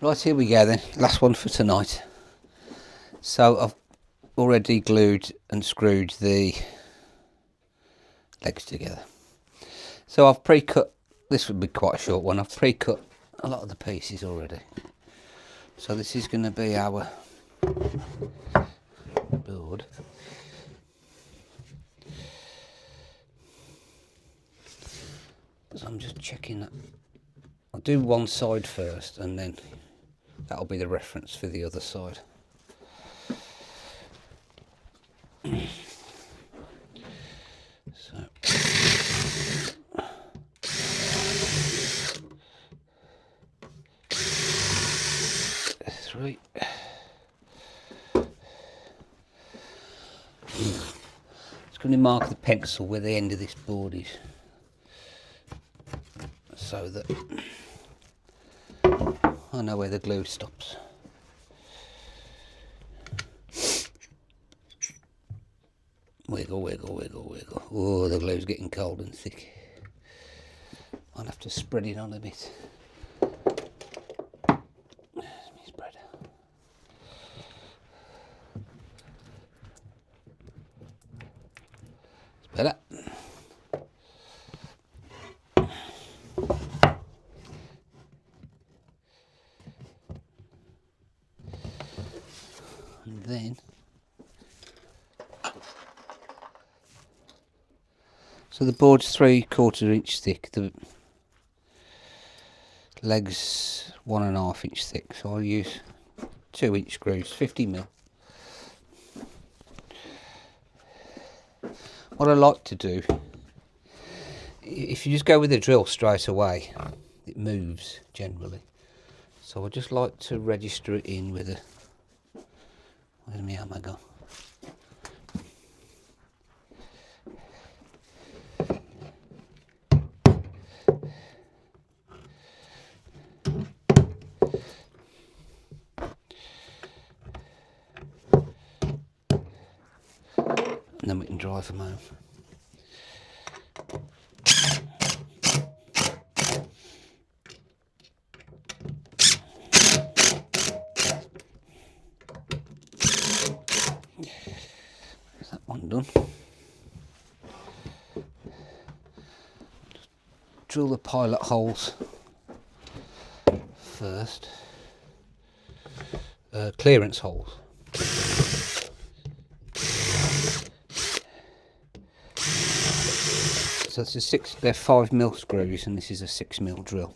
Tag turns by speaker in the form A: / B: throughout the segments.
A: Right, here we go then, last one for tonight. So I've already glued and screwed the legs together. So I've pre-cut, this would be quite a short one, I've pre-cut a lot of the pieces already. So this is going to be our board. So I'm just checking that. I'll do one side first and then that'll be the reference for the other side. So 3. It's going to mark the pencil where the end of this board is, so that I know where the glue stops. Wiggle, wiggle, wiggle, wiggle. Oh, the glue's getting cold and thick. I'll have to spread it on a bit. There's my spread. It's better. And then so the board's 3/4 inch thick, the legs 1.5 inch thick, so I'll use 2-inch screws, 50mm. What I like to do, if you just go with the drill straight away, it moves generally. So I just like to register it in with a, where's my hammer gone? And then we can drive them home. There's that one done. Drill the pilot holes first. Clearance holes. So it's they're 5mm screws, and this is a 6mm drill.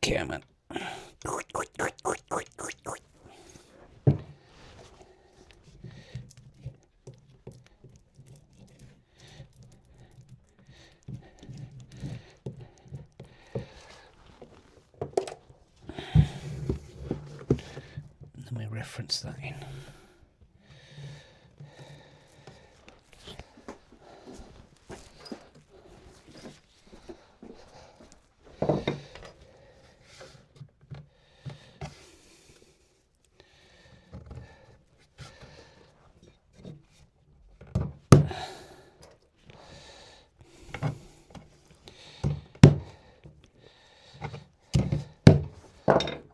A: Come on. Let me reference that in.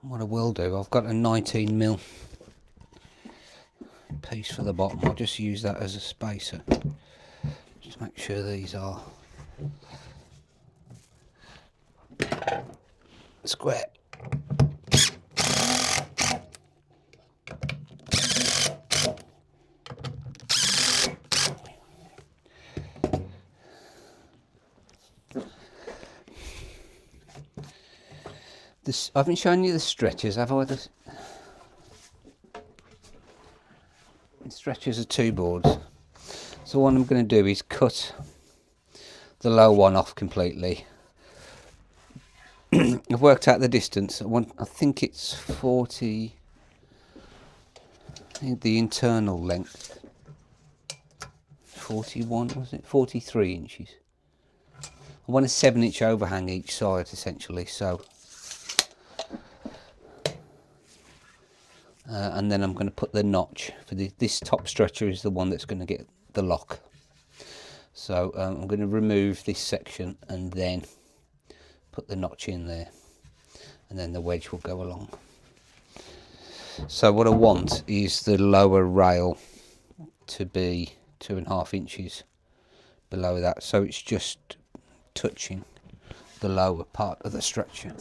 A: What I will do, I've got a 19mm piece for the bottom. I'll just use that as a spacer, just to make sure these are square. This, I haven't shown you the stretchers, have I? The stretchers are 2 boards. So what I'm going to do is cut the low one off completely. I've worked out the distance. I think it's 40. I think the internal length 41, was it? 43 inches. I want a 7-inch overhang each side essentially, so and then I'm going to put the notch for this top stretcher is the one that's going to get the lock. So I'm going to remove this section and then put the notch in there, and then the wedge will go along. So what I want is the lower rail to be 2.5 inches below that, so it's just touching the lower part of the structure.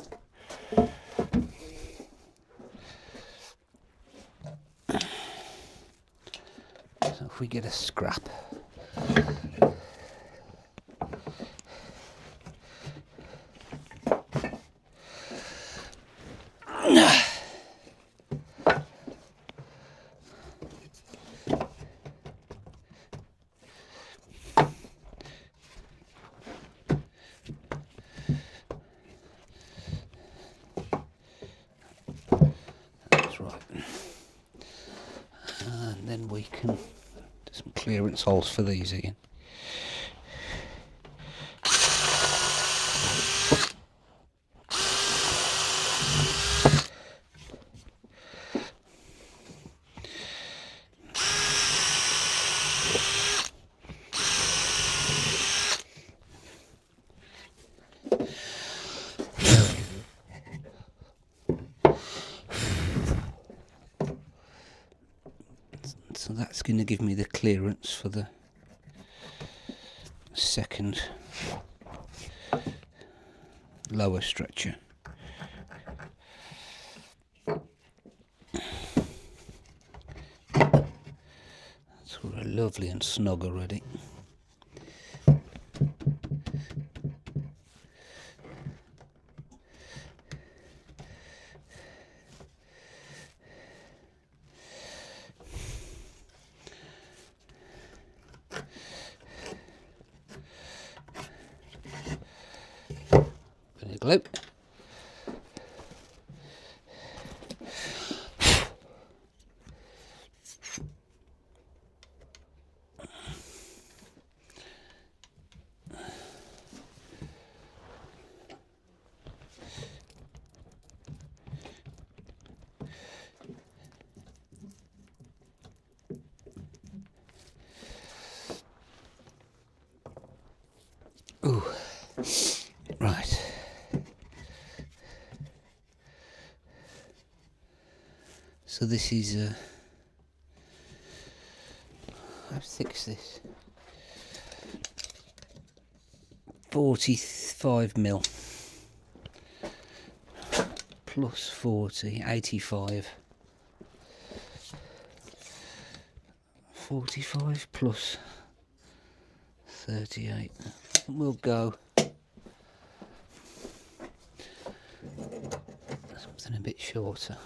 A: So if we get a scrap, that's right, and then we can do some clearance holes for these again. So that's going to give me the clearance for the second lower stretcher. That's lovely and snug already. Bit of glue. Ooh, right. So this is how thick's this? 45mm plus 40, 85. 45 plus 38. We'll go something a bit shorter.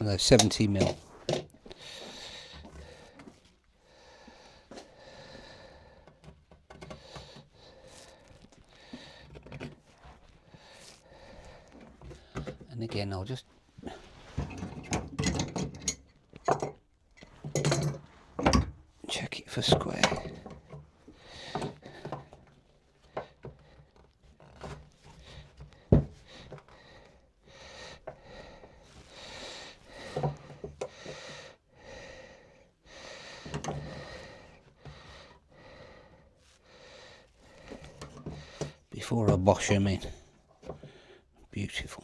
A: Although 70mm. And again, I'll just check it for square. Before I bosh them in. Beautiful.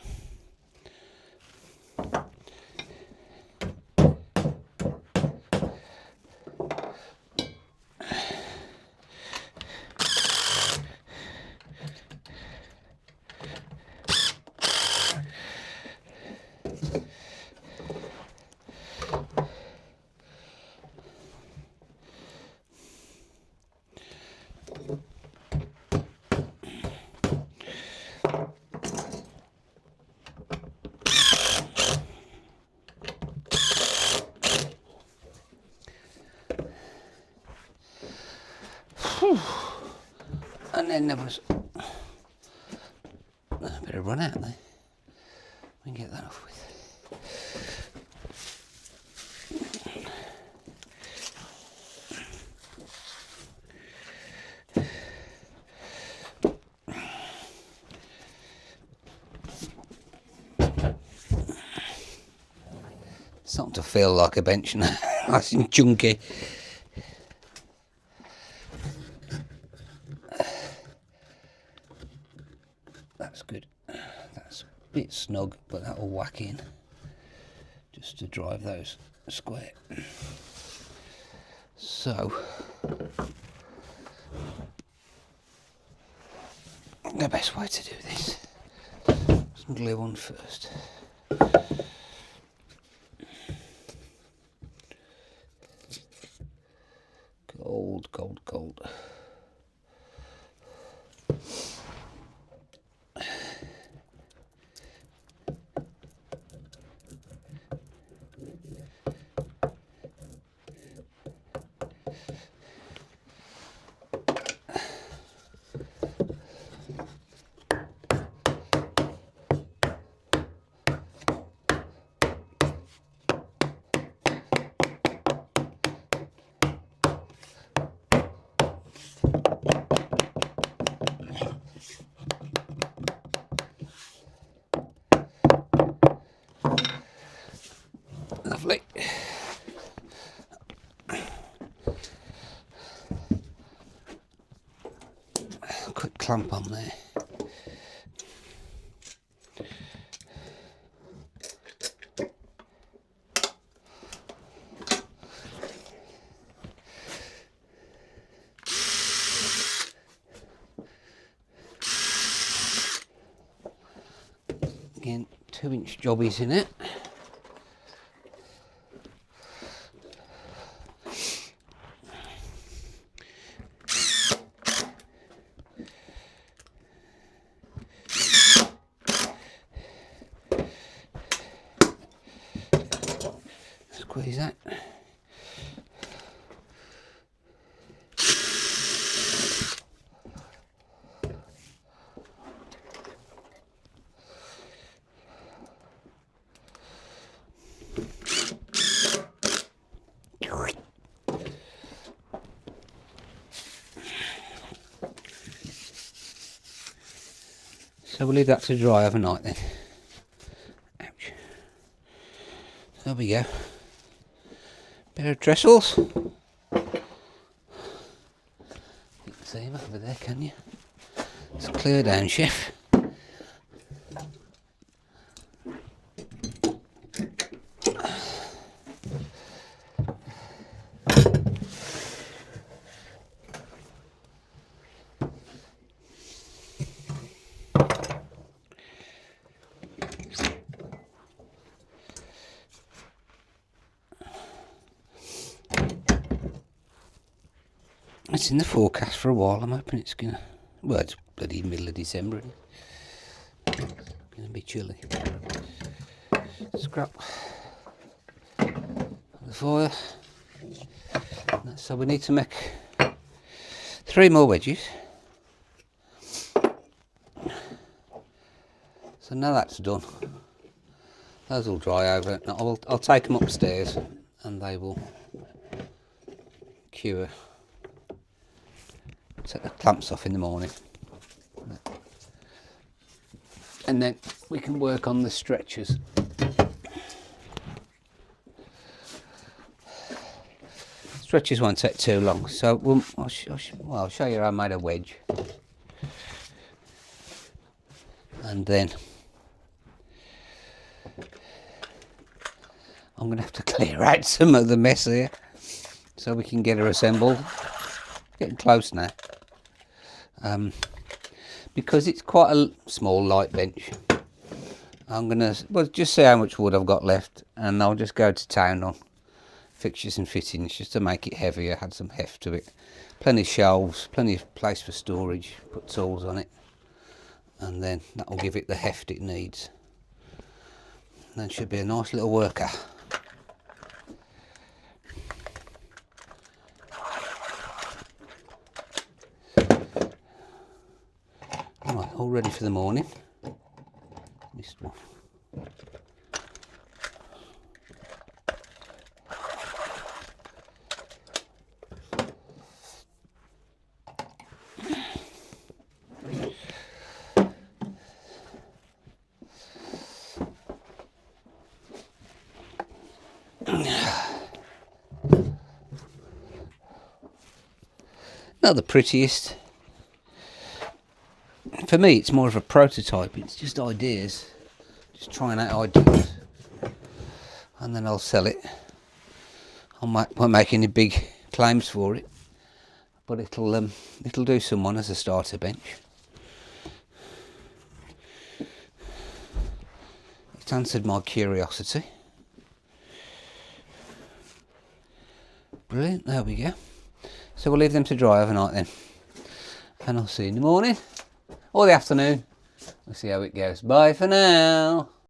A: And then there was a bit of run out there. We can get that off with. starting to feel like a bench now. Nice and chunky. That's good. That's a bit snug, but that will whack in just to drive those square. So the best way to do this, some glue on first. Gold, gold, gold. Lovely. Quick clamp on there. Again, 2-inch jobbies in it. Squeeze that. So we'll leave that to dry overnight then. Ouch. There we go. Pair of trestles. You can see them over there, can you? It's clear down, chef. It's in the forecast for a while. I'm hoping it's gonna. Well, it's bloody middle of December. Isn't it? It's gonna be chilly. Scrap the fire. So we need to make 3 more wedges. So now that's done, those will dry over. I'll take them upstairs and they will cure. Take the clamps off in the morning, and then we can work on the stretchers. Stretchers won't take too long, so I'll show you how I made a wedge, and then I'm going to have to clear out some of the mess here so we can get her assembled. Getting close now. Because it's quite a small light bench, I'm gonna just see how much wood I've got left, and I'll just go to town on fixtures and fittings just to make it heavier, add some heft to it. Plenty of shelves, plenty of place for storage, put tools on it, and then that will give it the heft it needs. And then it should be a nice little worker. Right, all ready for the morning. Missed one. Not the prettiest. For me, it's more of a prototype. It's just ideas. Just trying out ideas. And then I'll sell it. I won't make any big claims for it. But it'll do someone as a starter bench. It's answered my curiosity. Brilliant, there we go. So we'll leave them to dry overnight then. And I'll see you in the morning or the afternoon. We'll see how it goes. Bye for now.